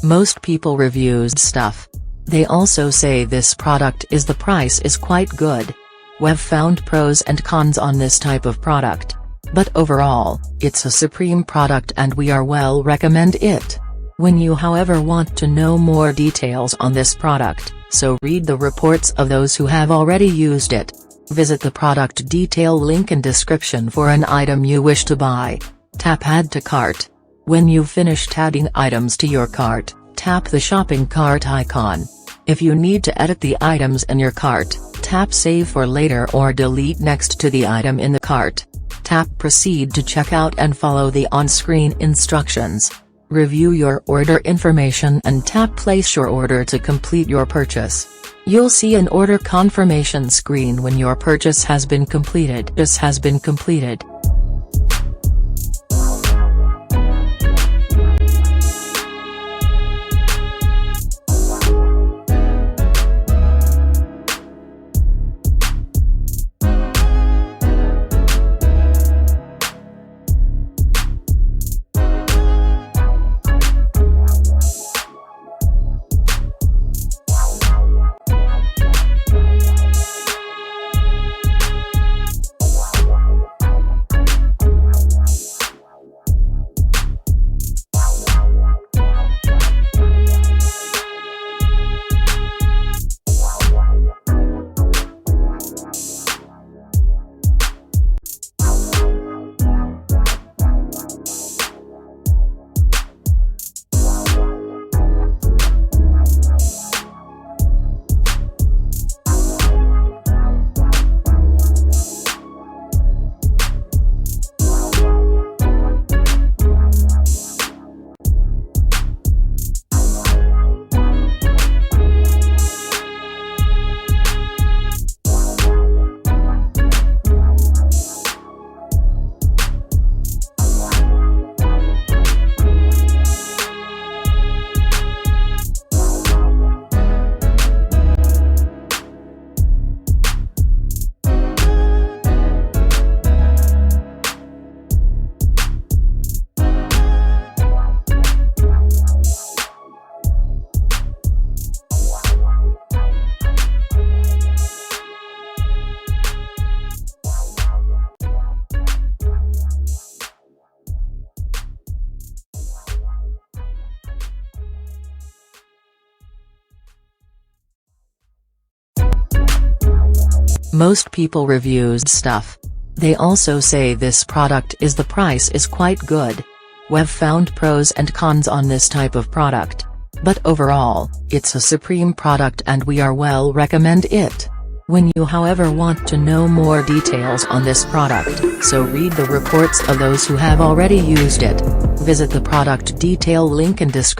Most people reviews stuff. They also say this product is the price is quite good. We've found pros and cons on this type of product. But overall, it's a supreme product and we are well recommend it. When you however want to know more details on this product, so read the reports of those who have already used it. Visit the product detail link in description for an item you wish to buy. Tap add to cart. When you've finished adding items to your cart, tap the shopping cart icon. If you need to edit the items in your cart, tap save for later or delete next to the item in the cart. Tap proceed to checkout and follow the on-screen instructions. Review your order information and tap place your order to complete your purchase. You'll see an order confirmation screen when your purchase has been completed. Most people reviews stuff. They also say this product is the price is quite good. We've found pros and cons on this type of product. But overall, it's a supreme product and we are well recommend it. When you however want to know more details on this product, so read the reports of those who have already used it. Visit the product detail link in description.